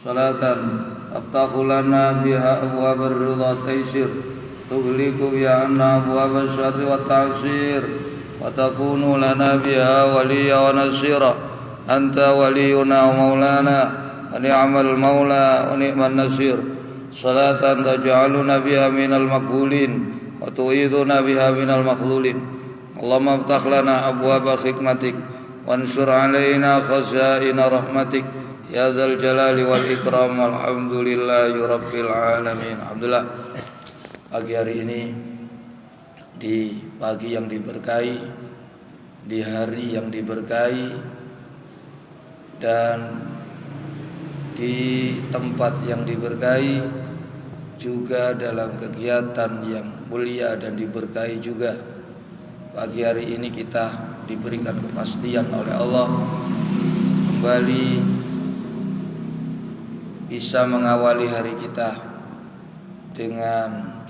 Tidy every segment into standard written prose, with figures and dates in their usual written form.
salatan aftahu lana biha abwab ar-ridha taysir tughliqu biha anna abwab asy-syarri wa ta'sir wa takunu lana biha waliyya wa nasira anta waliyuna wa maulana wa ni'mal maula wa ni'man nasir salatan taj'aluna biha minal maqbulin wa tu'iduna biha minal makhlulin Allahumma aftah lana abwaba hikmatik wansur alaina khazaina rahmatik ya dzal jalali wal ikram walhamdulillahi rabbil alamin. Alhamdulillah, pagi hari ini di pagi yang diberkahi, di hari yang diberkahi, dan di tempat yang diberkahi, juga dalam kegiatan yang mulia dan diberkahi juga. Pagi hari ini kita diberikan kepastian oleh Allah kembali bisa mengawali hari kita dengan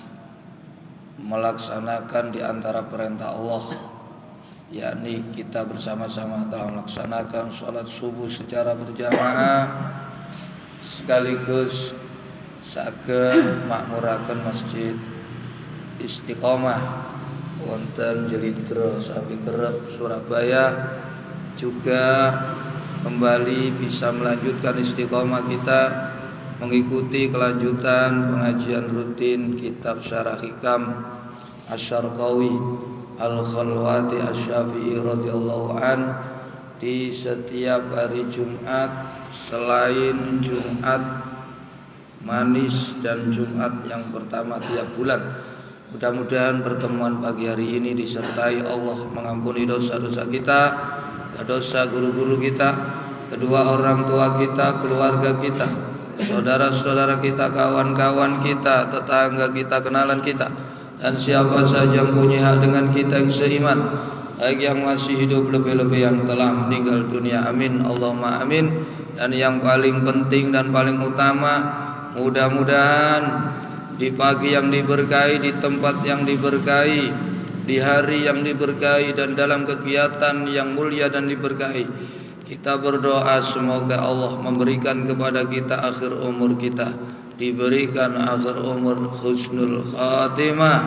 melaksanakan di antara perintah Allah, yakni kita bersama-sama telah melaksanakan sholat subuh secara berjamaah sekaligus saged makmuraken masjid Istiqomah wonten Jelitro Sapi Kerep Surabaya, juga kembali bisa melanjutkan istiqomah kita mengikuti kelanjutan pengajian rutin kitab Syarah Hikam Asy-Syarqawi Al-Khalwati Asy-Syafi'i radhiyallahu an di setiap hari Jumat selain Jumat manis dan Jumat yang pertama tiap bulan. Mudah-mudahan pertemuan pagi hari ini disertai Allah mengampuni dosa-dosa kita, dosa guru-guru kita, kedua orang tua kita, keluarga kita, saudara-saudara kita, kawan-kawan kita, tetangga kita, kenalan kita, dan siapa saja yang punya hak dengan kita yang seiman, baik yang masih hidup lebih-lebih yang telah meninggal dunia. Amin Allahumma amin. Dan yang paling penting dan paling utama, mudah-mudahan di pagi yang diberkahi, di tempat yang diberkahi, di hari yang diberkahi, dan dalam kegiatan yang mulia dan diberkahi, kita berdoa semoga Allah memberikan kepada kita akhir umur kita, diberikan akhir umur husnul khatimah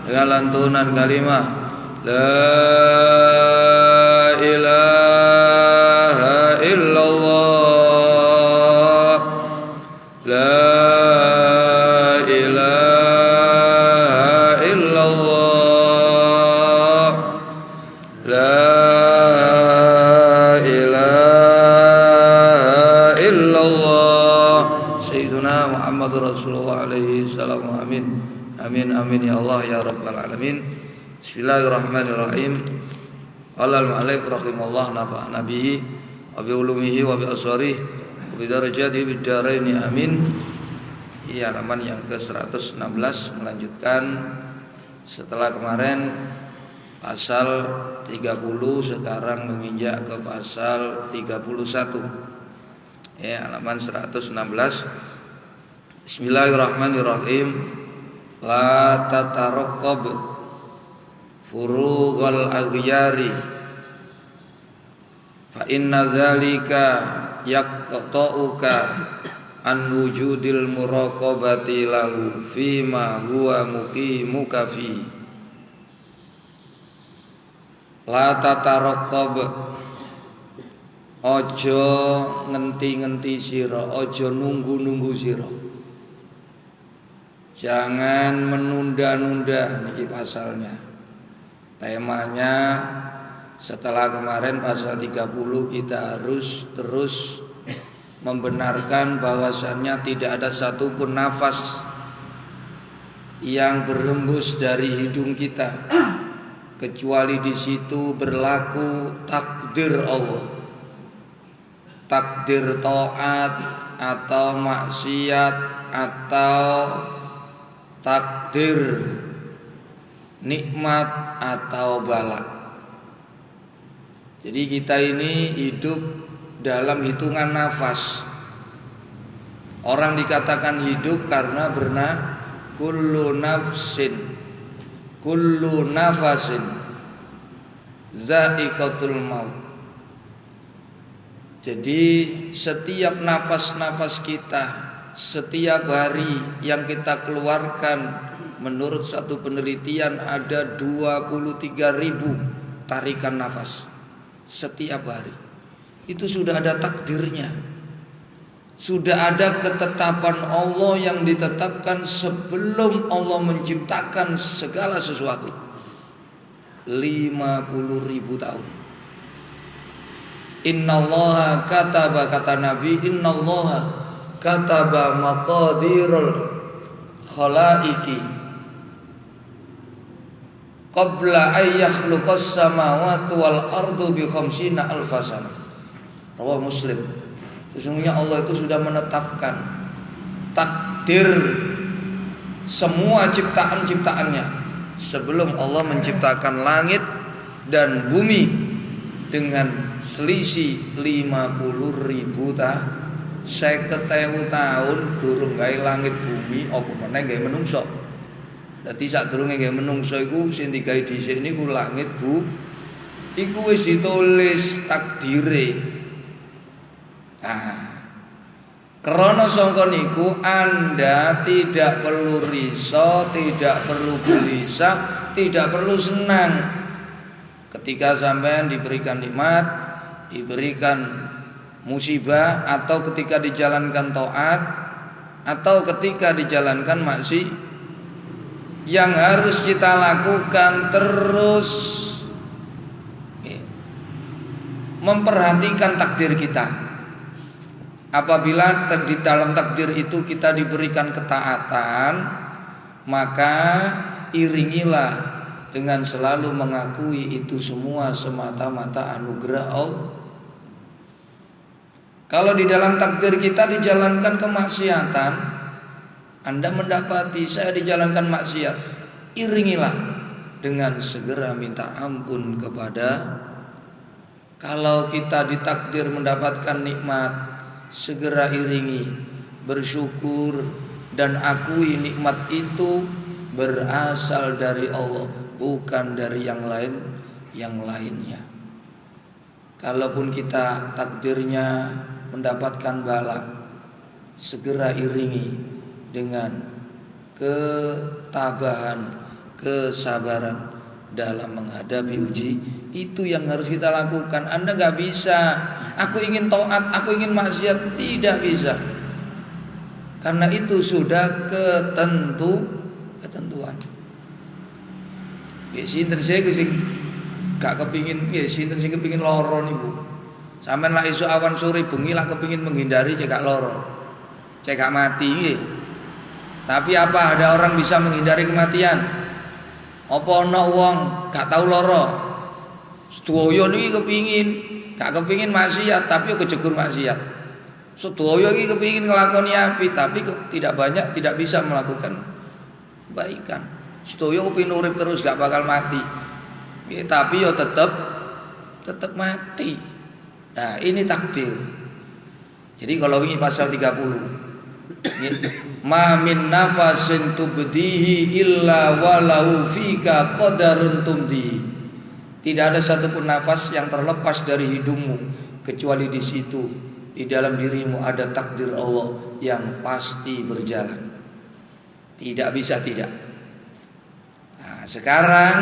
dengan lantunan kalimah la ilaha illallah, la Rasulullah alaihi salam. Amin amin amin ya Allah ya rabbal alamin. Bismillahirrahmanirrahim. Qala al-mu'allif rahimallahu nafa'ana bihi wa bi ulumihi wa bi asrarihi wa bi darajatihi bid dharain amin. Halaman yang ke-116 melanjutkan setelah kemarin pasal 30, sekarang menginjak ke pasal 31. Halaman 116. Bismillahirrahmanirrahim. La tataraqqab furughal aghyari fa inna dzalika yaqta'uka an wujudil muraqabati lahu fima huwa muqimuka fi. La tataraqqab, ojo ngenti-ngenti sira, ojo nunggu-nunggu sira. Jangan menunda-nunda, niki pasalnya. Temanya setelah kemarin pasal 30 kita harus terus membenarkan bahwasannya tidak ada satupun nafas yang berhembus dari hidung kita kecuali di situ berlaku takdir Allah. Takdir taat atau maksiat atau takdir nikmat atau bala. Jadi kita ini hidup dalam hitungan nafas. Orang dikatakan hidup karena kullu nafsin, kullu nafasin za'iqatul maut. Jadi setiap nafas-nafas kita, setiap hari yang kita keluarkan, menurut satu penelitian ada 23.000 tarikan nafas setiap hari. Itu sudah ada takdirnya. Sudah ada ketetapan Allah yang ditetapkan sebelum Allah menciptakan segala sesuatu. 50.000 tahun. Innallaha kataba, kata Nabi, innallaha kataba maqadirul khalaiqi qabla ay yakhluqas samawati wal ardu bi khamsina alfasana. Rawah Muslim. Sesungguhnya Allah itu sudah menetapkan takdir semua ciptaan-ciptaannya sebelum Allah menciptakan langit dan bumi dengan selisih 50.000 tahun durung gawe langit bumi apa meneh gawe menungso. Dadi sadurunge gawe menungso iku sing digawe dhisik niku langit iku wis ditulis takdire. Nah, krana sangka niku Anda tidak perlu risau, tidak perlu gelisah, tidak perlu senang ketika sampean diberikan nikmat, diberikan musibah, atau ketika dijalankan taat, atau ketika dijalankan maksiat. Yang harus kita lakukan terus memperhatikan takdir kita. Apabila di dalam takdir itu kita diberikan ketaatan, maka iringilah dengan selalu mengakui itu semua semata-mata anugerah Allah. Kalau di dalam takdir kita dijalankan kemaksiatan, Anda mendapati saya dijalankan maksiat, iringilah dengan segera minta ampun kepada. Kalau kita ditakdir mendapatkan nikmat, segera iringi bersyukur dan akui nikmat itu berasal dari Allah, bukan dari yang lainnya. Kalaupun kita takdirnya mendapatkan bala, segera iringi dengan ketabahan, kesabaran dalam menghadapi uji. Itu yang harus kita lakukan. Anda gak bisa aku ingin taat, aku ingin maksiat, tidak bisa. Karena itu sudah ketentuan. Ya sinten sing gak kepingin, ya sinten sing kepingin lara niku. Sampeyan lak esuk awan sore bengi lak kepingin menghindari cek gak lara. Cek gak mati nggih. Tapi apa ada orang bisa menghindari kematian? Apa ana wong gak tau lara? Sedaya niki kepingin, gak kepingin maksiat tapi kejegur maksiat. Sedaya iki kepingin nglakoni apik tapi tidak banyak, tidak bisa melakukan kebaikan. Sedaya kepingin urip terus gak bakal mati. Ya, tapi yo tetap mati. Nah, ini takdir. Jadi kalau ini pasal 30. Ma min nafasin tubdihi illa walau fika qadarun tumdihi. Tidak ada satupun nafas yang terlepas dari hidungmu kecuali di situ, di dalam dirimu ada takdir Allah yang pasti berjalan. Tidak bisa tidak. Nah, sekarang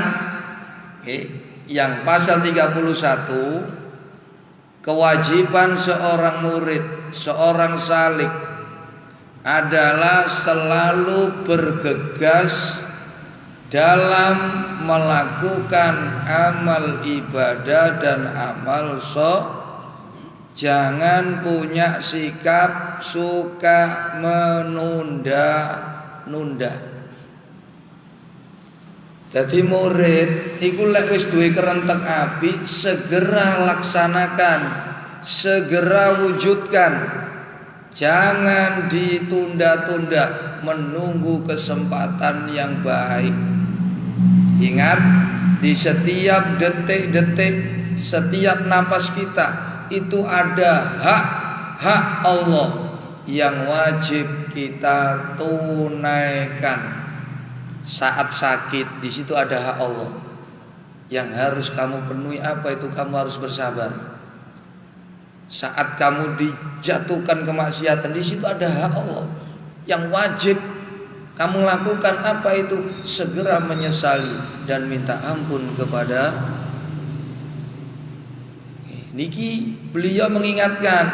yang pasal 31, kewajiban seorang murid, seorang salik adalah selalu bergegas dalam melakukan amal ibadah dan amal jangan punya sikap suka menunda-nunda. Jadi murid iku lek wis duwe kerentek apik, segera laksanakan, segera wujudkan. Jangan ditunda-tunda menunggu kesempatan yang baik. Ingat, di setiap detik-detik, setiap napas kita itu ada hak Allah yang wajib kita tunaikan. Saat sakit, di situ ada hak Allah yang harus kamu penuhi. Apa itu? Kamu harus bersabar. Saat kamu dijatuhkan kemaksiatan, di situ ada hak Allah yang wajib kamu lakukan. Apa itu? Segera menyesali dan minta ampun kepada. Niki beliau mengingatkan,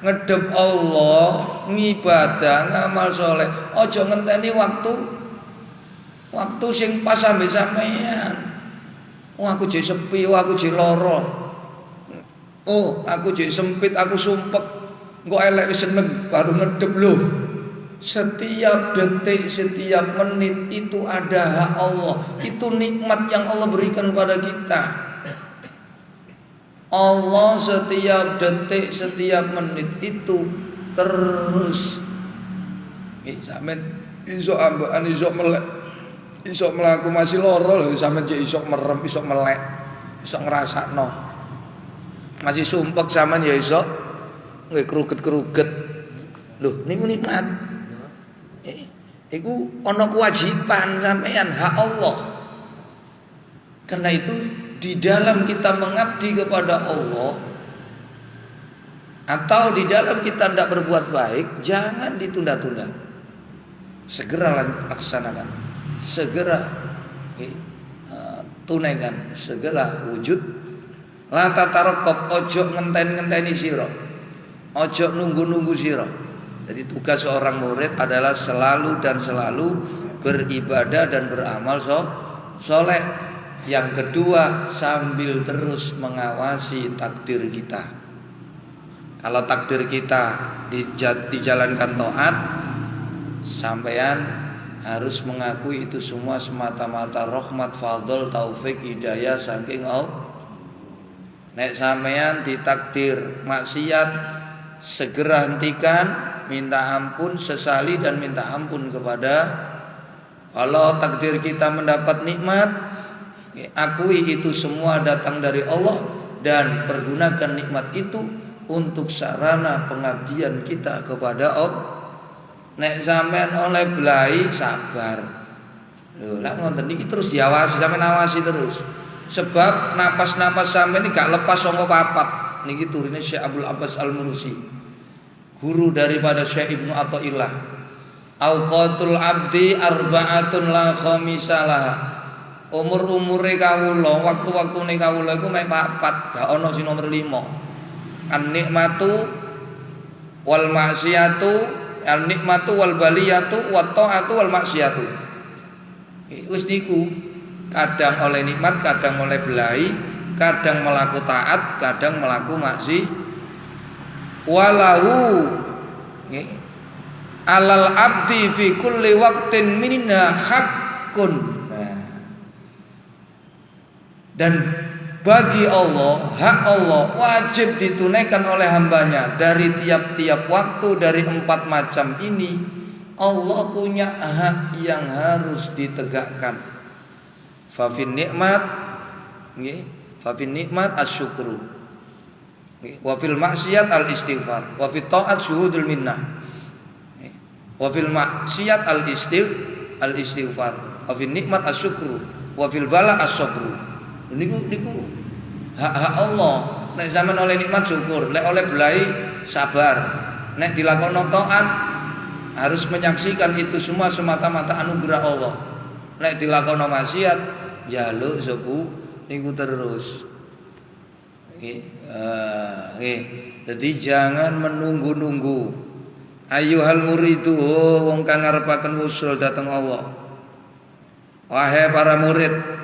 ngedep Allah, ngibadah, ngamal soleh, ojo ngenteni waktu sing pas sampe sampean. Oh aku jadi sepi, oh aku jadi loro, oh aku jadi sempit, aku sumpek, kok elek seneng baru ngedep loh. Setiap detik, setiap menit itu ada hak Allah. Itu nikmat yang Allah berikan kepada kita. Allah setiap detik, setiap menit itu terus sampean iso ambekan, iso melek, iso mlaku masih loro lho, sampean iso merem, iso melek, iso ngrasakno. Masih sumpek sampean ya iso nggih kruget-kruget. Lho, niku nikmat. Iku ana kewajiban sampean, hak Allah. Karena itu di dalam kita mengabdi kepada Allah atau di dalam kita tidak berbuat baik, jangan ditunda-tunda. Segera laksanakan, segera tunaikan, segera wujud. La tatarqab, ojo ngenten-ngenteni sira, ojo nunggu-nunggu sira. Jadi tugas seorang murid adalah selalu dan selalu beribadah dan beramal soleh. Yang kedua, sambil terus mengawasi takdir kita. Kalau takdir kita dijalankan taat, sampean harus mengakui itu semua semata-mata rahmat, fadl, taufik, hidayah saking Allah. Nek sampean ditakdir maksiat, segera hentikan, minta ampun, sesali dan minta ampun kepada. Kalau takdir kita mendapat nikmat, akui itu semua datang dari Allah dan pergunakan nikmat itu untuk sarana pengabdian kita kepada Allah. Nek sampean oleh belai, sabar. Lho, lak ngoten niki terus diawasi, sampean awasi terus. Sebab napas-napas sampean ini gak lepas saka papat. Niki turine Syekh Abdul Abbas Al-Mursi, guru daripada Syekh Ibnu Athaillah. Auqatul abdi arba'atun la khamisalah. Umur-umure kawula, waktu-waktune kawula iku mek papat, gak ana sing nomor 5. An-nikmatu wal maksiatu, an-nikmatu wal baliyatu wat ta'atu wal maksiatu. Wis niku, kadang oleh nikmat, kadang oleh belai, kadang melaku taat, kadang melaku maksi. Walahu alal abdi fi kulli waqtin minna haqqun. Dan bagi Allah, hak Allah wajib ditunaikan oleh hambanya dari tiap-tiap waktu. Dari 4 macam ini Allah punya hak yang harus ditegakkan. Fafin nikmat, fafin nikmat asyukru, wafil maksiat al istighfar, wafil taat syuhudul minnah, wafil maksiat al istighfar, wafil nikmat asyukru, wafil bala as-sabru. Niku hak Allah. Nek zaman oleh nikmat syukur, nek oleh belai sabar. Nek dilakono taat harus menyaksikan itu semua semata-mata anugerah Allah. Nek dilakono maksiat jaluk sepu niku terus. Jadi jangan menunggu-nunggu. Ayyuhal muridu, wong kang ngarepaken wusul dhateng Allah. Wahai para murid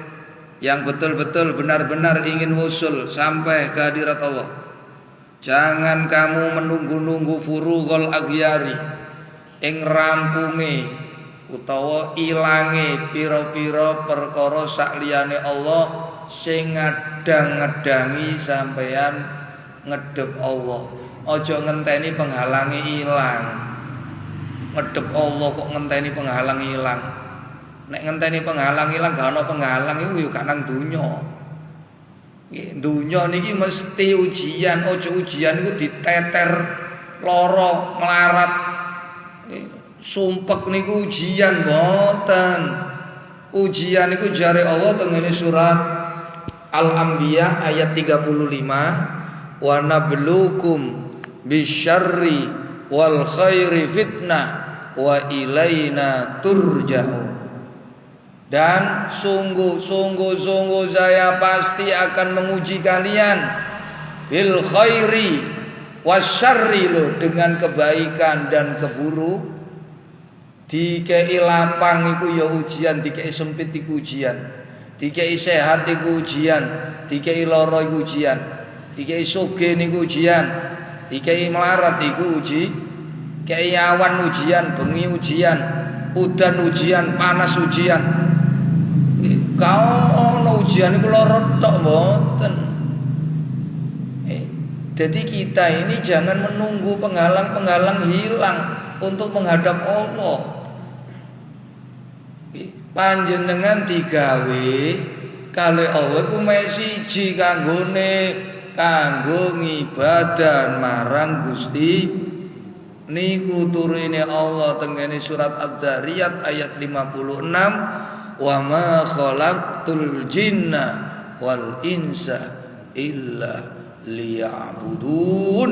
yang betul-betul benar-benar ingin wusul sampai ke hadirat Allah, jangan kamu menunggu-nunggu furughul aghyari, ing rampunge utawa ilange pira-pira perkara sakliyane Allah sing ngadang-ngedangi sampeyan ngedep Allah. Aja ngenteni penghalangi ilang. Ngedep Allah kok ngenteni penghalang ilang. Nek ngenteni penghalang ilang, gak ana penghalang iku yo gak nang donya. Donya niki mesti ujian, aja ujian iku diteter lara melarat. Sumpek niku ujian mboten. Ujian niku jare Allah teng ngene surat Al-Anbiya ayat 35. wa nabluukum bisyarri wal khairi fitnah wa ilaina turja'un. Dan sungguh saya pasti akan menguji kalian bil khairi wasyarri, dengan kebaikan dan keburuk. Dikei lapang iku ya ujian, dikei sempit iku ujian, dikei sehat iku ujian, dikei lara iku ujian, dikei sugih niku ujian, dikei melarat iku uji, dikei awan ujian, bengi ujian, udan ujian, panas ujian. Kau ono ujian iku lara tok mboten. Jadi kita ini jangan menunggu penghalang-penghalang hilang untuk menghadap Allah. Panjenengan digawe kali Allah ku mek siji kanggone kanggo ngibadah marang Gusti niku. Turune Allah tengene surat Az-Zariyat ayat 56, wa ma khalaqtul jinna wal insa illa liya'budun.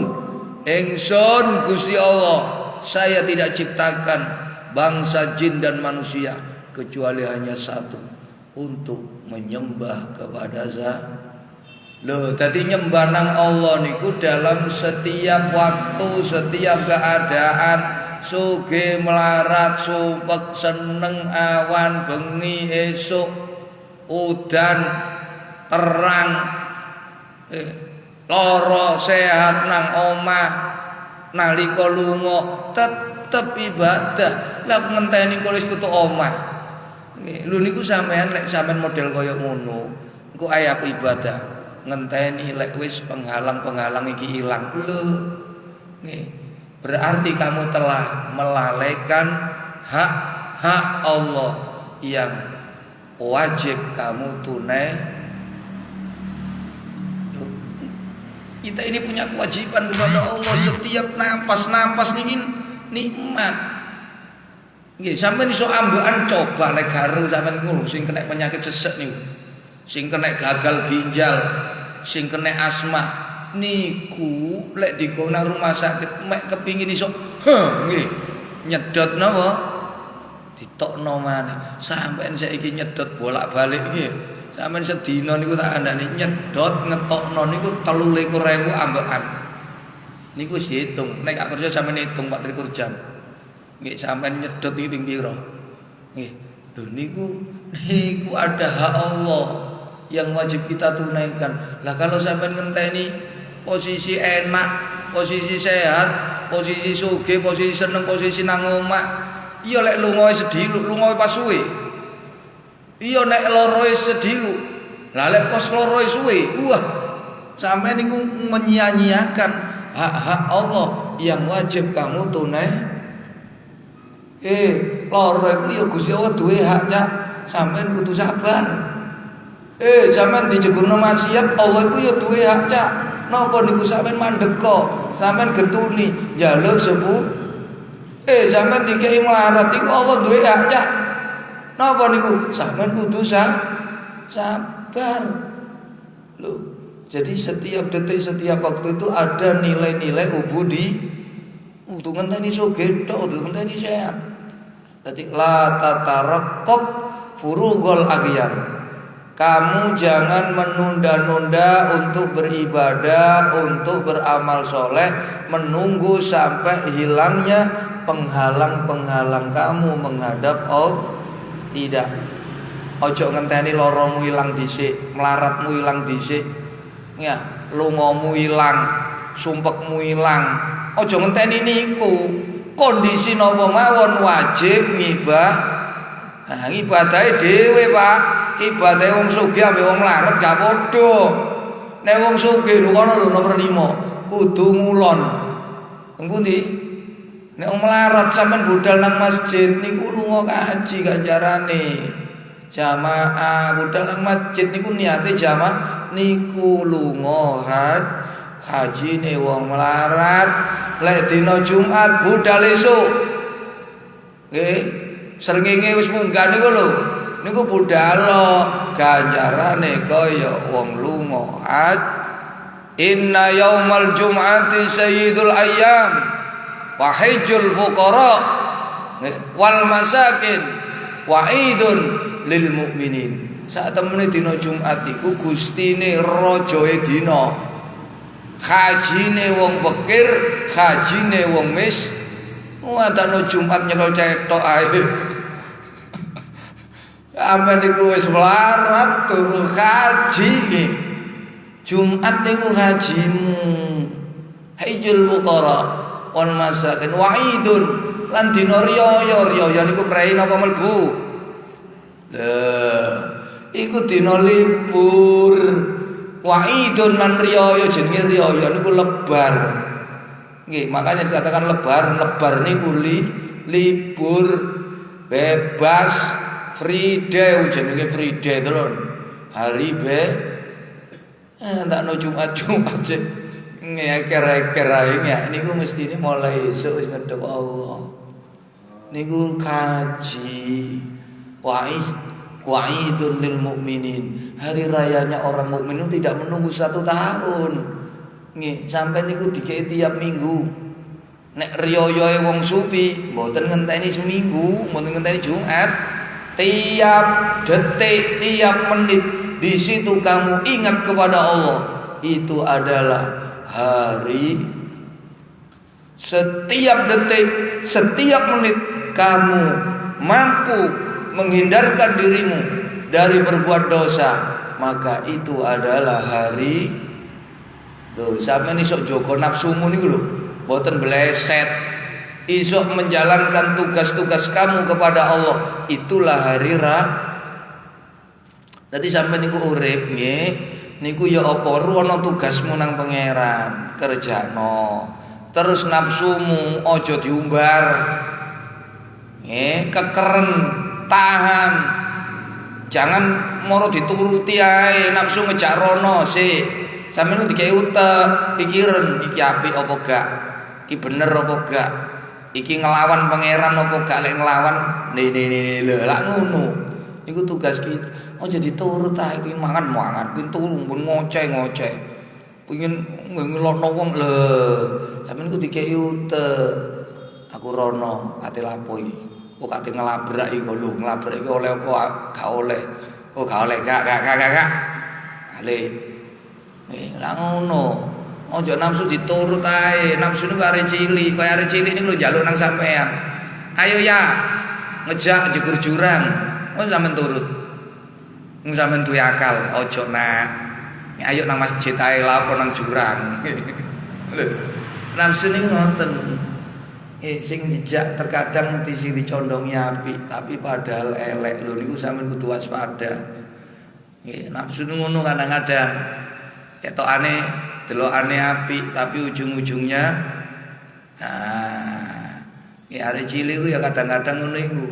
Ingsun Gusti Allah, saya tidak ciptakan bangsa jin dan manusia kecuali hanya satu, untuk menyembah kepada Zat. Loh, tadi nyembah nang Allah niku dalam setiap waktu, setiap keadaan, sugih melarat, sumpek seneng, awan bengi esuk, udan terang, lara sehat nang omah, nalika lunga tetep ibadah. Lah ngenteni kok wis tutuk omah. Lho niku sampean lek sampean model kaya ngono, engko ae aku ibadah. Ngenteni lek wis penghalang-penghalang iki ilang. Lho. Nggih. Berarti kamu telah melalaikan hak Allah yang wajib kamu tunai. Kita ini punya kewajiban kepada Allah. Setiap napas ini nikmat. Nggih, sampeyan iso ambekan coba lek garu sampeyan ngono sing kena penyakit sesek niku. Sing kena gagal ginjal, sing kena asma niku lek dikona rumah sakit mek kepingin iso nggih nyedot napa ditokno maneh. Sampeyan saiki nyedot bolak-balik nggih. Sampeyan sedina niku tak andani nyedot ngetokno niku 23.000 ambekan. Niku wis diitung. Nek gak kerja sampeyan hitung 24 jam. Nggih, sampeyan nyedot iki ping pira? Nggih. Lho niku ada hak Allah yang wajib kita tunaikan. Lah kalau sampeyan ngenteni posisi enak, posisi sehat, posisi sugih, posisi seneng, posisi nang omah, iya lek lunga sedih, lunga pas suwe. Iya nek lara sedih. Lah lek pas lara suwe, wah sampeyan niku menyia-nyiakan hak-hak Allah yang wajib kamu tunai. Lara iku ya Gusti Allah duwe hak, Cak. Sampeyan kudu sabar. Sampeyan dijegurno maksiat, Allah iku ya duwe hak, Cak. Napa niku sampeyan mandek kok? Sampeyan getuni njaluk sepuh. Sampeyan dikei melarat iku Allah duwe hak, Cak. Napa niku? Sampeyan kudu sabar. Loh, jadi setiap detik, setiap waktu itu ada nilai-nilai ubudi. Untuk ngenteni sugih tok, untuk ngenteni sehat. Jadi la tataraqqab furugul aghyar. Kamu jangan menunda-nunda untuk beribadah, untuk beramal soleh, menunggu sampai hilangnya penghalang-penghalang kamu menghadap Allah. Tidak. Ojo ngenteni loromu ilang dhisik, melaratmu ilang dhisik. Ya, lungamu ilang, sumpekmu ilang. Ojo ngenteni niku. Kondisi napa mawon wajib ngibah. Ibadahe dhewe, Pak. Ibadahe wong sugih ambek wong melarat gak padha. Nek wong sugih lho kono lho nomor 5, kudu ngulon. Teng pundi? Nek wong melarat sampean budal nang masjid niku lunga kaji ganjarane. Jamaah budal nang masjid niku niate jamaah niku lunga haji ne wong melarat. Lek dina Jumat budal esuk. Nggih, srengenge wis munggah niku lho. Niku budal ganjarane kaya wong lunga Inna yaumal jum'ati sayyidul ayyam wa hajjul fuqara wal masakin wa idun lil mukminin. Sak temene dina Jumat iku gustine rajae dina. Hajine wong fakir, hajine wong mis. Wadana Jumat nyekel cetok ae. Amen iku wis melarat turu haji nggih. Jumat niku hajimu. Hajjul fuqara wal masakin wa idun lan dina riyaya niku prei napa mlebu? Iku dina libur. Wa'idun lan riyaya jenenge riyaya niku lebar. Nggih, makanya dikatakan lebar. Lebar niku libur bebas free day jenenge free day to lho. Hari ndak no Jumat sih. Ngeker-eker ae niku mestine mulai esuk wis ngedhep Allah. Niku kaji. Wa'idun lil mukminin. Hari rayanya orang mukmin itu tidak menunggu 1 tahun. Nggih, sampai niku dikei tiap minggu. Nek riyoyoe wong sufi mboten ngenteni seminggu, mboten ngenteni Jumat. Tiap detik, tiap menit di situ kamu ingat kepada Allah. Itu adalah hari. Setiap detik, setiap menit kamu mampu menghindarkan dirimu dari berbuat dosa, maka itu adalah hari. Lho, sampeyan iso jaga nafsumu niku lho, mboten bleset. Iso menjalankan tugas-tugas kamu kepada Allah, itulah hari Dadi sampeyan niku urip nggih, niku ya apa ana tugasmu nang pangeran, kerjano. Terus nafsumu aja diumbar. Kekeren tahan, jangan moro dituruti ae nafsu ngejak rono sih. Sampeyan dikei utek pikiran iki apik apa gak, iki bener apa gak, iki ngelawan pangeran apa gak. Lek ngelawan lho lak ngono niku tugas kita. Aja diturut ae kuwi mangan kuwi turu pun ngoceh pengin ngelokno wong lho. Sampeyan ku dikei utek, aku rono ate lapo iki. Kok ate ngelabrak iki lho, ngelabrak iki oleh apa gak oleh. Oh gak oleh, gak. Ale. Lah ngono. Aja nafsu diturut ae. Nafsu niku arek cilik, kaya arek cilik niku lho njaluk nang sampean. Ayo ya, ngejak jegur jurang. Oh sampean turut. Wong sampean duwe akal, aja nak. Ayo nang masjid ae lapor nang jurang. Lho. Nafsu niku ngoten. Sing dijak terkadang dicondongi apik, tapi padahal elek lho niku sampeyan kudu waspada. Nggih, nafsu ngono kadang-kadang ketokane delokane apik, tapi ujung-ujungnya nggih arek cilik ku ya kadang-kadang ngono iku.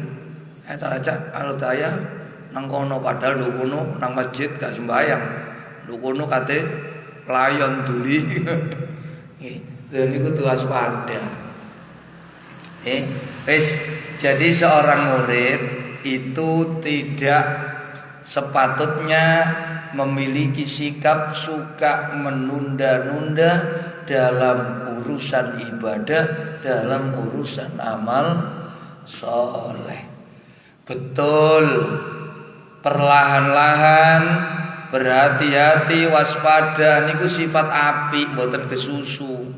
Tak ajak aludaya nang kono padahal lho kono nang masjid gak sembayang. Lho kono kate layon duli. Nggih, lha niku kudu waspada. Jadi seorang murid itu tidak sepatutnya memiliki sikap suka menunda-nunda dalam urusan ibadah, dalam urusan amal soleh. Betul, perlahan-lahan, berhati-hati, waspada niku sifat apik, mboten kesusu.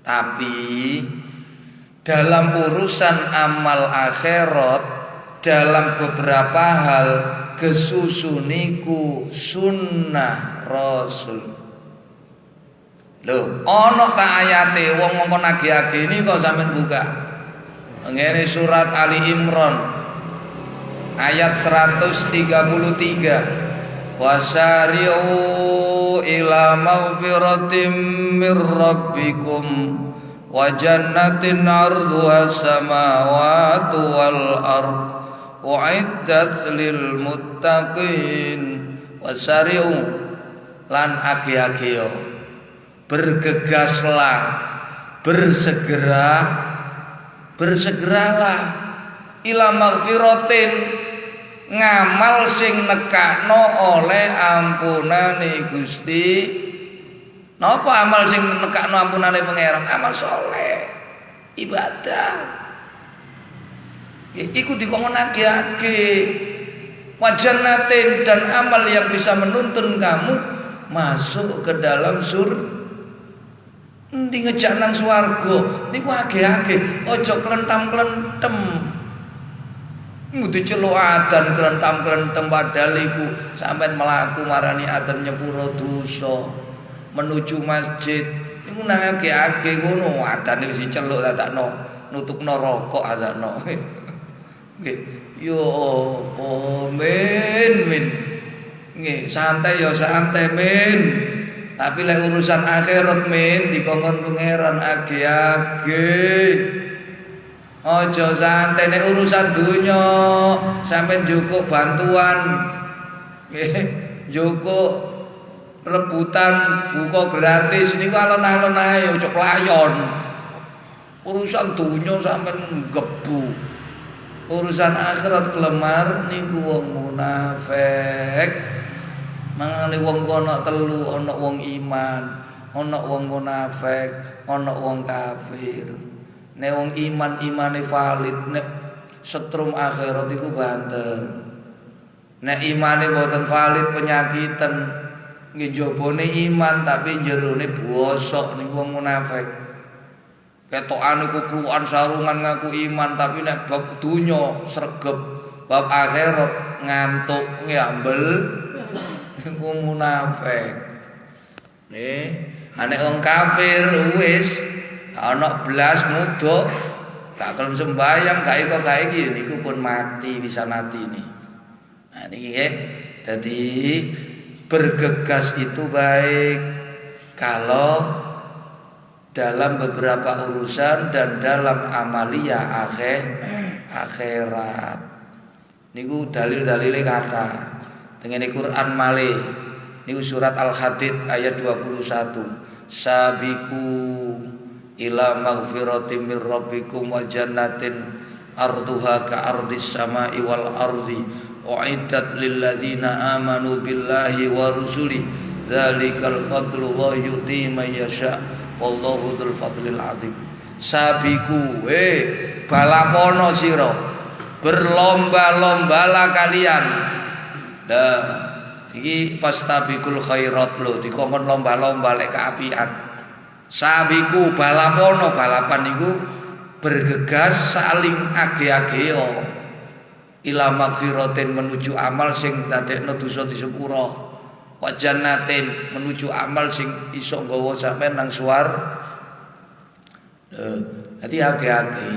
Tapi dalam urusan amal akhirat, dalam beberapa hal kesusu niku sunnah Rasul. Lho, ana ta ayate wong ngongkon age-age ini kok sampean buka. Ngene surat Ali Imran ayat 133. Wasari'u ila maghfiratin mir rabbikum wa jannatin 'arduha samawati wal ard u'iddat lil muttaqin. Wasari'u lan age-age yo, bergegaslah, bersegeralah ila maghfiratin, ngamal sing nekakno oleh ampunane Gusti Napa amal sing nekakno ampunane pangeran? Amal soleh, ibadah. Iku dikongkon age-age. Wajannatin dan amal yang bisa menuntun kamu masuk ke dalam endi ngejak nang swarga niku age-age, aja klentam-klentem. Mutu celuk adan klentam-klentem padahal iku sampean mlaku marani adan nyepuro dosa menuju masjid. Niku nang age-age ngono, adane wis celuk dadakno nutukno rokok adakno. Nggih. Yo men. Nggih, santai ya santai men. Tapi lek urusan akhirat men dikongkon pangeran age-age. Aja santai nek urusan dunya sampean njukuk bantuan. Nggih, njukuk rebutan buka gratis niku alon-alon ae ojo layon. Urusan dunya sampean gebu. Urusan akhirat kelemar niku wong munafik. Mangane wong ana telu, ana wong iman, ana wong munafik, ana wong kafir. Nek wong iman imane valid, nek setrum akhirat iku banter. Nek imane boten valid penyakitan, nggih jabone iman tapi jerone bosok niku wong munafik. Ketokane kuplukan sarungan ngaku iman tapi nek bab dunya sregep, bab akhirat ngantuk ngambil iku munafik. Nek wong kafir wis ana blas mudho gak kelem sembayang gak iki niku pun mati bisa natine. Nah niki nggih. Dadi bergegas itu baik kalau dalam beberapa urusan dan dalam amalia akhirat. Niku dalil-dalile kata tengene Quran malih. Niku surat Al-Hadid ayat 21. Sabiqu ila maghfiratin mir rabbikum wa jannatin arduha ka ardis samai wal ardi uiddat lil ladzina amanu billahi wa rusuli dzalikal fadlu wa yuti may yasha. Wallahu dzul fadlil adzim. Sabiku balapono sira, berlomba-lombalah kalian. Lah iki fastabiqul khairat lho dikongkon lomba-lomba lek kaapian. Sabiku balapono balapan niku bergegas saling age-ageo ila magfiratin menuju amal sing dadekno dosa disepuro. Wa jannatin menuju amal sing iso nggawa sampean nang suar. Dadi age-age.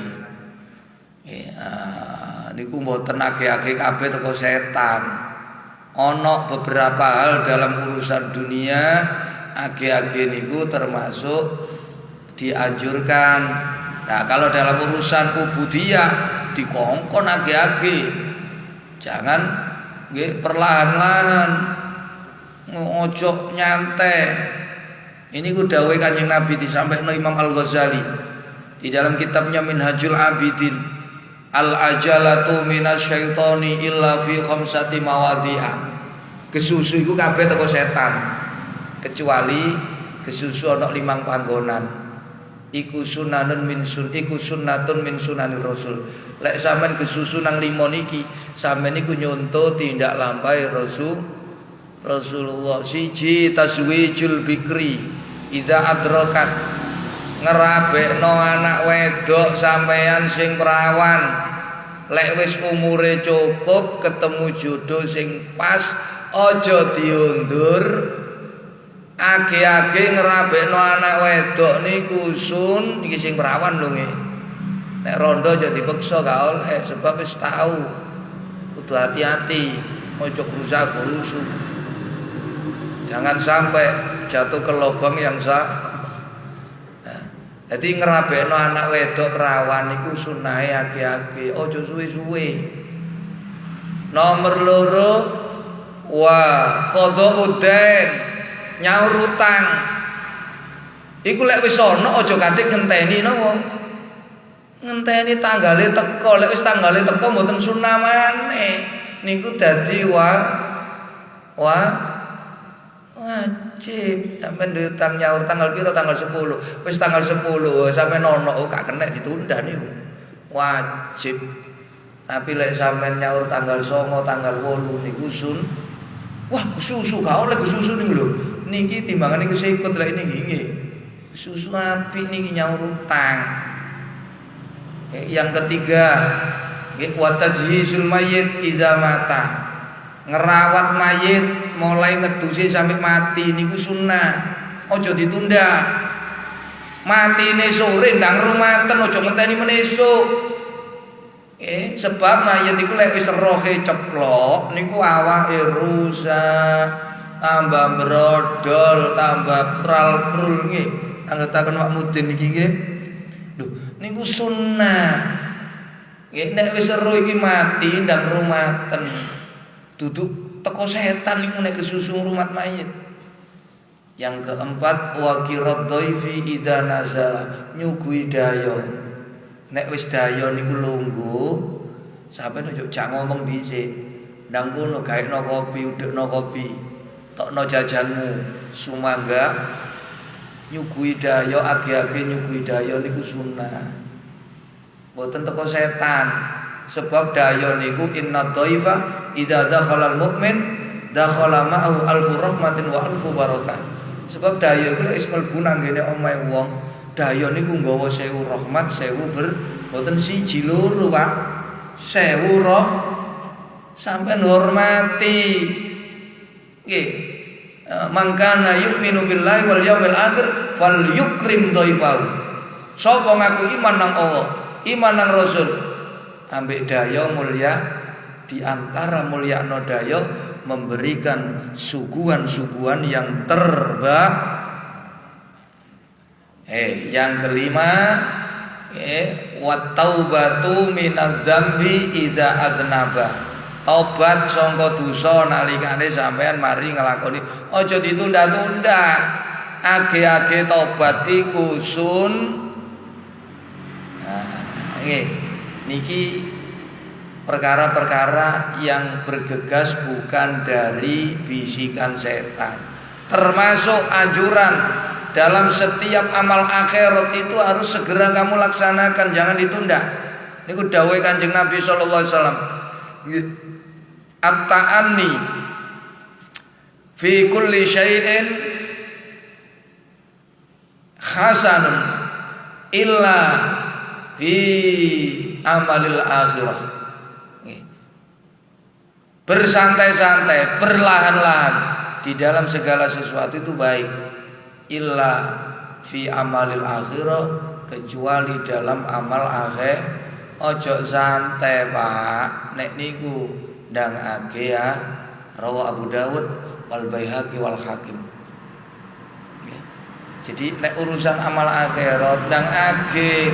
Niku mboten age-age kabeh teko setan. Ana beberapa hal dalam urusan dunia age-age niku termasuk dianjurkan. Nah, kalau dalam urusan ubudiyah dikongkon age-age. Jangan nggih perlahan-lahan. Ojo nyantai. Ini ku dawuh Kanjeng Nabi disampaikan Imam Al-Ghazali di dalam kitabnya Minhajul Abidin. Al-ajalatu minasyaitani illa fi khamsati mawadhi'a. Kesusu iku kabeh teko setan. Kecuali kesusu ana 5 panggonan. Iku sunnatun min sunanir Rasul. Lek sampean kesusu nang 5 niki, sampean niku nyonto tindak lampahi Rasulullah. Siji taswijul bikri idza adrakat, ngerabekno anak wedok sampeyan sing perawan lek wis umure cukup ketemu jodoh sing pas aja diundur. Age-age ngerabekno anak wedok niku sun iki sing perawan lho nggih. Nek rondo aja dipeksa gak oleh sebab wis tau. Kudu hati-hati ojo rusak-rusuh. Jangan sampai jatuh ke lubang yang sah. Jadi ngerabekno anak wedok perawan niku sunahe age-age, aja suwe-suwe. Nomor 2 qadha udain, nyaur utang. Iku lek wis ana aja kanthi ngenteni napa. Ngenteni tanggale teko, lek wis tanggale teko mboten sunah maneh. Niku dadi Wajib sampean diutang nyaur tanggal piro? Tanggal 10. Wis tanggal 10 sampean ono gak kena ditunda niku. Wajib. Tapi lek sampean nyaur tanggal 9, tanggal 8 niku wah kesusu gak oleh kesusu niku lho. Niki timbangane kesikut lek niki nggih. Kesusu apik niki nyaur utang. Yang ketiga, nggih wa tajhisul mayyit idza mata. Ngerawat mayit mulai ngeduse sampai mati niku sunnah. Ojo ditunda. Matine sore ndang rumaten ojo ngenteni menesuk. Sebab mayit iku lek wis rohe ceplok niku awake rusak, tambah brodol, tambah pral-prul nggih. Anggetaken Pak Mudin iki nggih. Lho, niku sunnah. Nggih nek wis ero iki mati ndang rumaten. Duduk teko setan niku nek kesusu rumat mayit. Yang keempat wa qirad dhaifi idza nazala, nyugui dayo. Nek wis dayo niku lungguh, sampeyan ojo jak ngomong dhisik. Ndang kono gaekno kopi, udekno kopi. Tokno jajanmu, sumangga nyugui dayo, age-age nyugui dayo niku sunah. Mboten teko setan. Sebab dayo niku inna dhaifa idza dakhala al-mu'min dakhala ma'ahu alfu rahmatin wa alfu barakah. Sebab dayo iku wis mlebu nang ngene omahe wong, dayo niku nggawa 1000 rahmat, 1000 mboten siji loro, Pak. 1000 roh sampeyan hormati. Nggih. Mangkana yu'minu billahi wal yaumil akhir falyukrim dhaifahu. Sapa ngaku iman nang Allah, iman nang Rasul, ambek dayo mulia, di antara mulia no dayo memberikan suguhan-suguhan yang terbaik. Yang kelima, wat taubatu minadz dzambi idza adnaba. Tobat sangka dosa nalikane sampean mari nglakoni, aja ditunda-tunda. Age-age tobat iku niki perkara-perkara yang bergegas bukan dari bisikan setan. Termasuk anjuran dalam setiap amal akhirat itu harus segera kamu laksanakan, jangan ditunda. Niku dawuh Kanjeng Nabi sallallahu alaihi wasallam. At-ta'anni fi kulli syai'in hasanun illa fi amalil akhirah. Bersantai-santai, perlahan-lahan di dalam segala sesuatu itu baik. Illa fi amalil akhirah, kecuali dalam amal akhir. Ojo santai, Pak. Nek niku ndang age ya. Rawa Abu Dawud wal Baihaqi wal Hakim. Jadi nek urusan amal akhirat ndang age.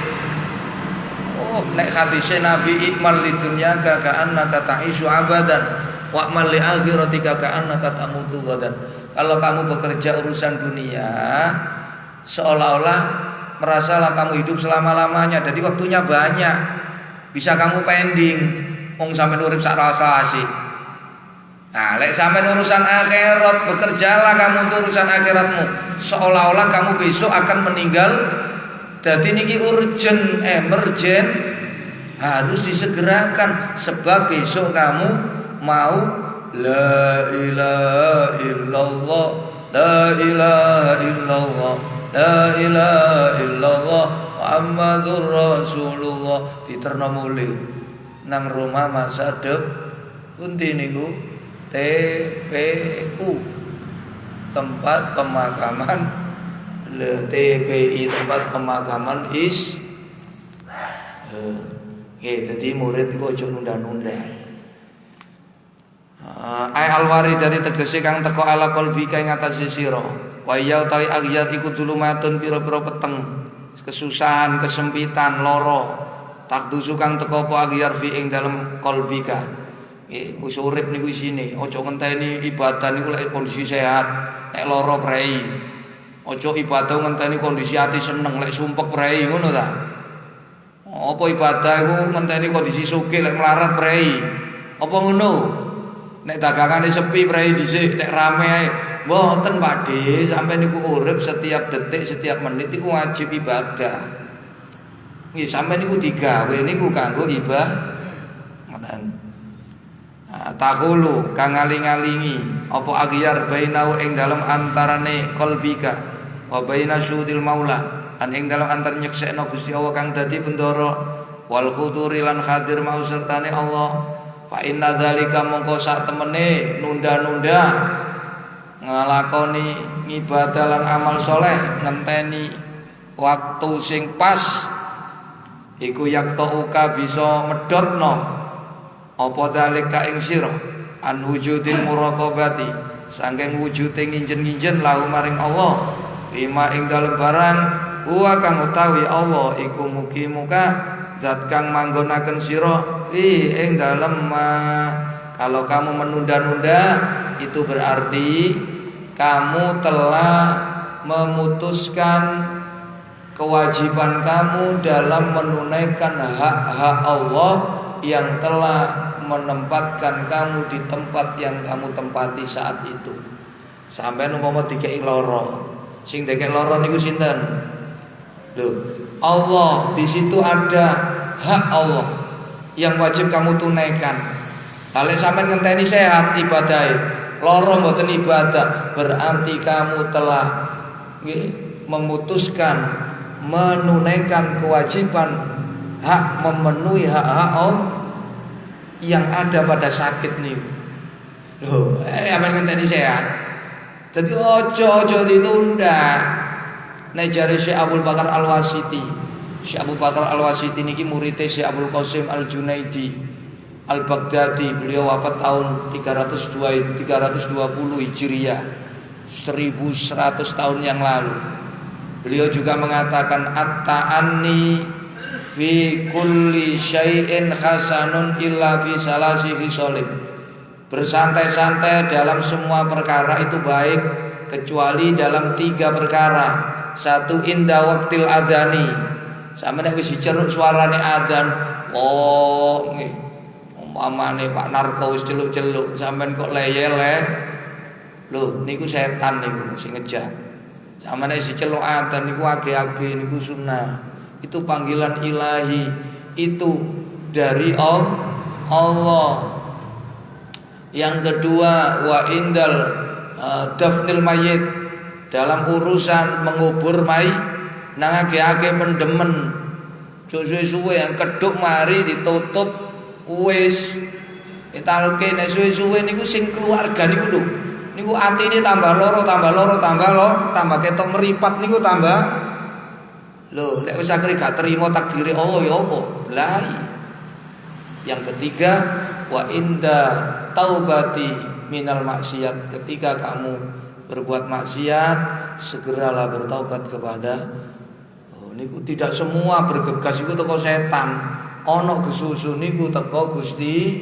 Nek hadise Nabi ikmal li dunya ka annaka ta'ishu abadan wa amal li akhiratika ka annaka tamutu gadan. Kalau kamu bekerja urusan dunia seolah-olah merasalah kamu hidup selama-lamanya, jadi waktunya banyak. Bisa kamu pending wong sampeyan urip sak rasa-rasi. Nah, lek sampeyan urusan akhirat, bekerjalah kamu untuk urusan akhiratmu seolah-olah kamu besok akan meninggal. Jadi niki urgent, emergent, harus disegerakan sebab besok kamu mau la ilaha illallah, la ilaha illallah, la ilaha illallah Muhammadur Rasulullah diterno mulih nang rumah masa pundi niku TPU, tempat pemakaman TPI, tempat pemakaman jadi murid iku aja nunda-nunda. Ai alwari dari tegese kang teko ala qalbika ing atase sira. Wa ya utawi aghyat iku dulumatun pira-pira peteng, kesusahan, kesempitan, lara. Takdusu kang teko apa aghyar fi ing dalem qalbika. Wis urip niku isine, aja ngenteni ibadah niku lek kondisi sehat, nek lara prei. Aja ibadah ngenteni kondisi ati seneng, lek sumpek prei ngono ta. Apa ibadah iku ngenteni kondisi sugih lek melarat prei. Apa ngono? Nek dagangane sepi prei dhisik, nek rame ae Mboten Pakde, sampeyan niku urip setiap detik, setiap menit iku wajib ibadah. Nggih, sampeyan niku digawe niku kanggo ibadah. Ngoten. Takulu kang ngaling-alingi apa aghyar bainau ing dalem antarane qalbika wa baina syudil maula lan ing dalem antar nyeksekno Gusti Allah kang dadi bendoro wal khuduri lan hadir mau sertane Allah. Fa inna dzalika mongko sak temene nunda-nunda nglakoni ibadah lan amal soleh ngenteni waktu sing pas iku yaktauka bisa medhotno apa dalika ing sira an wujudil muraqabati saking wujude nginjen-nginjen lahu maring Allah bima ing dalem barang wa kang utawi Allah iku mugi-muga zat kang manggonaken sira ing dalem kalau kamu menunda-nunda itu berarti kamu telah memutuskan kewajiban kamu dalam menunaikan hak-hak Allah yang telah menempatkan kamu di tempat yang kamu tempati saat itu. Sampai umpama dikeki loro, sing dikeki loro niku sinten? Loh, Allah, di situ ada hak Allah yang wajib kamu tunaikan. Kalau sampean ngenteni sehat ibadahe, loro mboten ibadah, berarti kamu telah memutuskan menunaikan kewajiban hak memenuhi hak-hak Allah yang ada pada sakit nih. Loh, aman ngenteni sehat. Dadi ojo ditunda. Nek jare Syekh Abdul Bakar Al-Wasiti. Syekh Abu Bakar Al-Wasiti niki muridé Syekh Abdul Qasim Al-Junaidi Al-Baghdadi. Beliau wafat tahun 320 Hijriah. 1100 tahun yang lalu. Beliau juga mengatakan at-ta'anni fi kulli syai'in hasanun illa fi salasi fisolin. Bersantai-santai dalam semua perkara itu baik kecuali dalam 3 perkara. Satu inda waqtil adani. Sampeyan wis diceruk suarane adzan, oh nggih. Umpamane Pak Narko wis celuk-celuk, sampeyan kok leyele. Lho, niku setan niku sing ngejak. Sampeyan wis diceluk adzan niku age-age niku sunah. Itu panggilan ilahi, itu dari Allah. Yang kedua wa indal dafnil mayit, dalam urusan mengubur mayit nang age-age pendemen suwe-suwe yang keduk mari ditutup wis italke nek suwe-suwe niku sing keluarga niku lho niku atine tambah loro tambah ketok meripat niku tambah. Loh, nek wis akhire gak terima takdire Allah ya apa? Lah. Yang ketiga, wa inda taubati minal maksiat. Ketika kamu berbuat maksiat, segeralah bertaubat kepada niku tidak semua bergegas iku teko setan. Ana gesusu niku teko Gusti.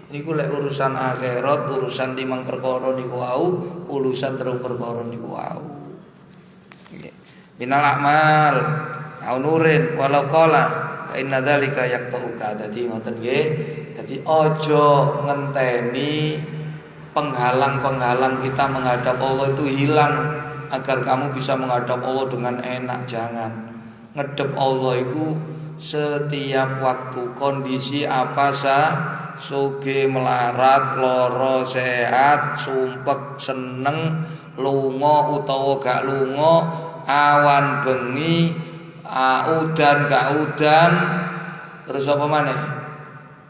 Niku lek urusan akhirat, urusan 5 perkara niku wau, urusan 3 perkara niku wau. Minal a'mal aunurin walau qala inna dzalika yaqta'uka. Dadi ngoten nggih. Dadi aja ngenteni penghalang-penghalang kita menghadap Allah itu hilang agar kamu bisa menghadap Allah dengan enak. Jangan. Ngedep Allah itu setiap waktu, kondisi apa soge melarat, loro, sehat, sumpek, seneng, lunga utawa gak lunga, awan bengi, udan gak udan, terus apa maneh?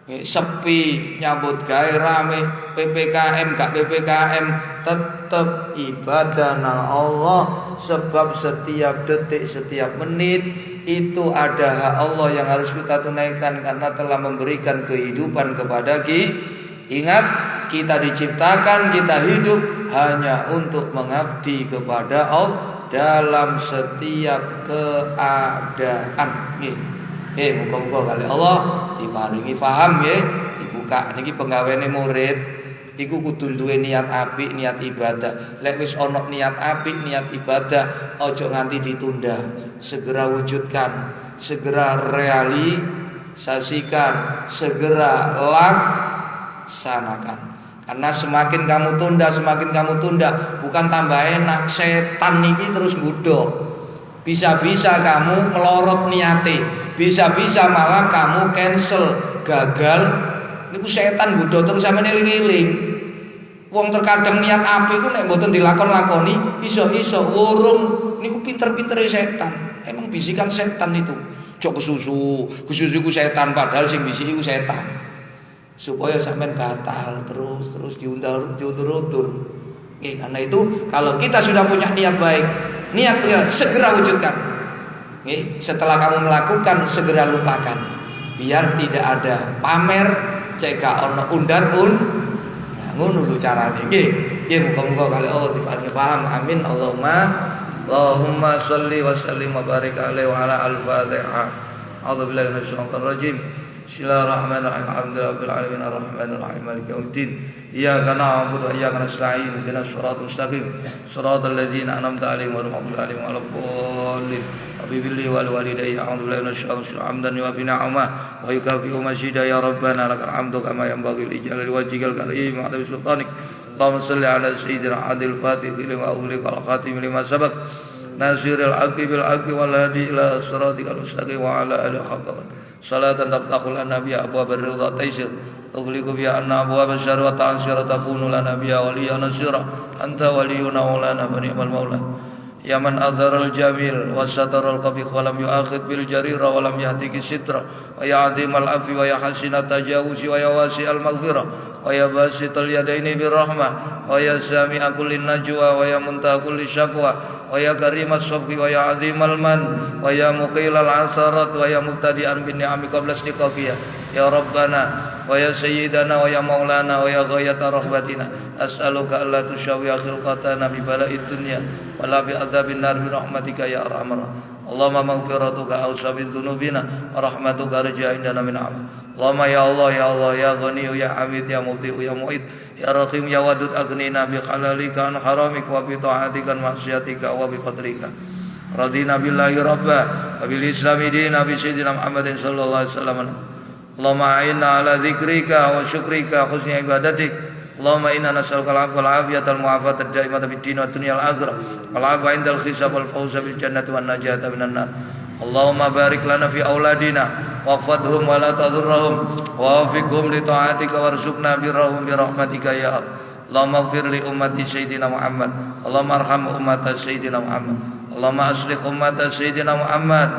Sepi, nyambut gawe rame, PPKM gak PPKM, tetap ibadah nang Allah. Sebab setiap detik, setiap menit itu ada hak Allah yang harus kita tunaikan karena telah memberikan kehidupan kepada kita. Ingat, kita diciptakan, kita hidup hanya untuk mengabdi kepada Allah dalam setiap keadaan. Muga-muga kali Allah diparingi paham ya, dibuka niki penggawene murid iku kudu duwe niat apik, niat ibadah. Lek wis ana niat apik, niat ibadah, aja nganti ditunda. Segera wujudkan, segera realisasikan, segera laksanakan. Karena semakin kamu tunda, bukan tambah enak, setan niki terus nggodha. Bisa-bisa kamu melorot niate, bisa-bisa malah kamu cancel, gagal. Niku setan nggodha terus sampeyan eling-eling. Wong terkadang niat apik ku nek mboten dilakon-lakoni, iso-iso wurung niku pinter-pintere setan. Emang bisikan setan itu. Jok kesusu ku setan padahal sing bisiki ku setan. Supaya sampean batal terus diundur-undur. Karena itu kalau kita sudah punya niat baik, niat segera wujudkan. Setelah kamu melakukan segera lupakan. Biar tidak ada pamer, cek gak ono undat-un. Nah, ngono lho carane. Muga-muga kali Allah diparingi paham. Amin. Allahumma sholli wa sallim wa barik alaihi wa ala al-Fatihah. A'udzubillahi minasyaitonir rajim. Bismillahirrahmanirrahim. Alhamdulillahirabbil alamin arrahmanir rahim maliki yaumiddin. Iyyaka na'budu wa iyyaka nasta'in. Ihdinas siratal mustaqim. Shiratal ladzina an'amta 'alaihim ghairil maghdubi 'alaihim waladdallin. Rabbil wal walidayya a'udzu billahi minasyaitonir rajim. Hamdan wa bi ni'amah wa yukafi'u mazida ya rabbana lakal hamdu kama yanbaghi li jalali wajhikal karim wa 'ala sultanik. Allahumma shalli 'ala sayyidina Adil Fatih lima ughliqa al-khatim lima sabaq. Nasiril haqqi bil haqqi wal hadi ila siratikal mustaqim wa 'ala alihi haqqa salatan tabtaqul anbiya abwab ar-ridha taysir tughliqu bi anna abwab asyar wa ta'sir takunu lana biya waliya nasira anta waliyuna maulana fa ni'mal maula ya man adharal jamil wa sataral qabih wa lam yu'akhid bil jarira wa lam yahdiki sitra wa ya azimal afi wa ya hasinat tajawuzi wa ya wasi'al maghfirah wa ya basital yadaini bir rahmah wa ya sami'a kullin najwa wa ya muntaha kulli syakwa wa ya karimas safwi wa ya azimal man wa ya muqilal asarat wa ya mubtadi'an bin ni'ami qabla istiqaqiyah ya rabbana wa ya sayyidana wa ya maulana wa ya ghayata rahmatina as'aluka alla tusyawi khilqatana bi bala'id dunya wa la bi adzabin nar bi rahmatika ya arhamar Allahumma maghfiratuka awsa bi dzunubina wa rahmatuka arja indana min amal Allahumma ya Allah ya Allah ya Ghani ya Hamid ya Mubdi ya Mu'id ya Rahim ya Wadud aghnina bi halalika an haramik wa bi ta'atika an maksiatika wa bi fadlika radina billahi rabba wa bil islami dina bi sayyidina Muhammadin sallallahu alaihi wasallam Allahumma a'inna ala dzikrika wa syukrika husni ibadatik Allahumma inna nas'aluka al-'afwa wal 'afiyata wal mu'afata ad-da'imata fid din wad dunya wal akhirah wal 'afwa 'indal hisab wal fawza bil jannati wan najata minan nar Allahumma barik lana fi auladina waqfadhum wa la tadurrahum wa wafiqhum li ta'atika warzuqna birrahum bi rahmatika ya Allahumma ighfir li ummati sayyidina Muhammad Allahumma arham ummata sayyidina Muhammad Allahumma aslih ummata sayyidina Muhammad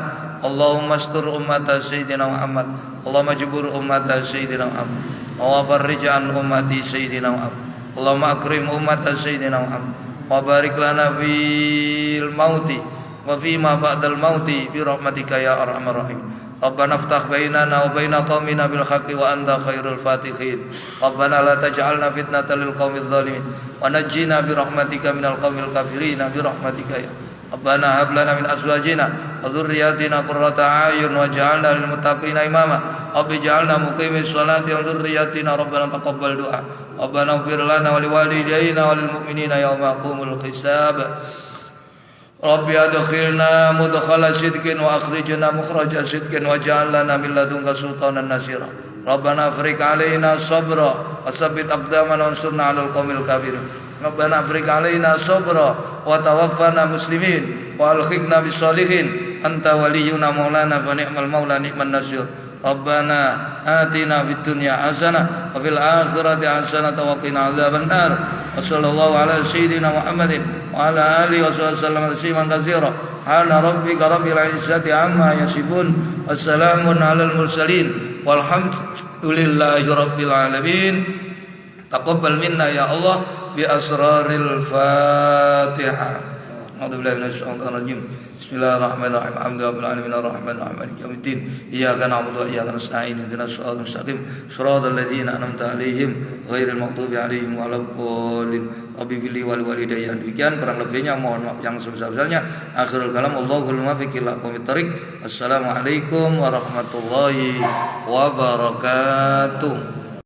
Allahumma astur ummata sayyidina Muhammad Allahumma jibur ummata sayyidina Muhammad wa farrij an ummati sayyidina Muhammad Allahumma akrim ummata sayyidina Muhammad wa barik lana fil mauti wa fima ba'dal mauti bi rahmatika ya arhamar rahim Rabbana iftah bainana wa baina qaumina bil haqqi wa anta khairul fatihin Rabbana la taj'alna fitnatan lil qaumidz zalimin wa najjina bi rahmatika minal qaumil kafirin bi rahmatika ya Rabbana hab lana min azwajina wa dhurriyyatina qurrata a'yun waj'alna lil muttaqina imama Rabbi ij'alna muqimis sholati wa dhurriyyatina Rabbana taqabbal du'a Rabbana ighfir lana wa liwalidayna wa lil mu'minina yawma yaqumul hisab Rabbi adkhilna mudkhala sidqin wa akhrijna mukhraja sidqin waj'al lana min ladunka sultanan nasira Rabbana afriq alaina sabra wa tsabbit aqdamana wansurna 'alal qaumil kafirin Rabbana afriq alaina sabra wa tawaffana muslimin wa alhiqna bis solihin anta waliyuna maulana fa ni'mal maula ni'man nasir Rabbana atina fid dunya hasanah wa fil akhirati hasanah wa qina adzaban nar wa sallallahu ala sayyidina Muhammadin wa ala alihi wa sallam tasliman katsira hana rabbika rabbil izzati amma yasifun wassalamun alal mursalin walhamdulillahi rabbil alamin taqabbal minna ya Allah bi asraril Fatihah a'udzu billahi minasyaitonir rajim Bismillahirrahmanirrahim Alhamdulillahirabbil alamin arrahmanir rahim maliki yaumiddin iyyaka na'budu wa iyyaka nasta'in ihdinas siratal mustaqim siratal ladzina an'amta 'alaihim ghairil maghdubi 'alaihim waladdallin Rabbi fili wal walidayya demikian kurang lebihnya mohon maaf yang sebesar-besarnya akhirul kalam Allahul muwaffiq ila aqwamit thoriq Wassalamualaikum warahmatullahi wabarakatuh